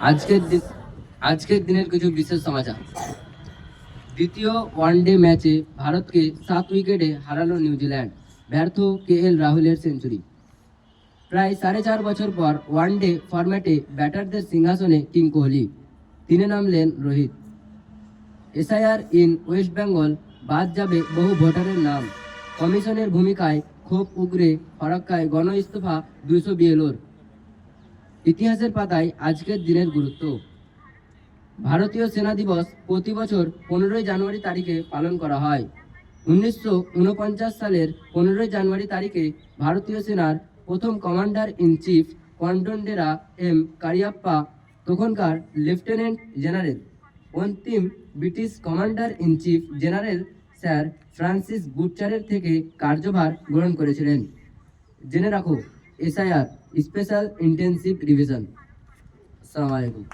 আজকের দিন আজকের দিনের কিছু বিশেষ সমাচার। দ্বিতীয় ওয়ানডে ম্যাচে ভারতকে 7 উইকেটে হারালো নিউজিল্যান্ড। ব্যর্থ রাহুলের সেঞ্চুরি। প্রায় 4.5 বছর পর ওয়ানডে ফরম্যাটে ব্যাটারদের সিংহাসনে কিং কোহলি। তিনি নামলেন Rohit. SIR in West Bengal, বাদ যাবে বহু ভোটারের নাম। কমিশনের ভূমিকায় ক্ষোভ উগরে ফরাক্কায় গণ ইস্তফা 200 বিএলওর। ইতিহাসের পাতায় আজকের দিনের গুরুত্ব। ভারতীয় সেনা দিবস প্রতি বছর 15ই জানুয়ারি তারিখে পালন করা হয়। 1949 সালের 15ই জানুয়ারি তারিখে ভারতীয় সেনার প্রথম কমান্ডার ইন চিফ কন্ডোলেরা এম কারিয়াপ্পা, তখনকার লেফটেন্যান্ট জেনারেল, অন্তিম British commander in chief general sir Francis বুটচারের থেকে কার্যভার গ্রহণ করেছিলেন। জেনে রাখো, এসআইআর স্পেশাল ইন্টেন্সিভ রিভিশন। আসসালামু আলাইকুম।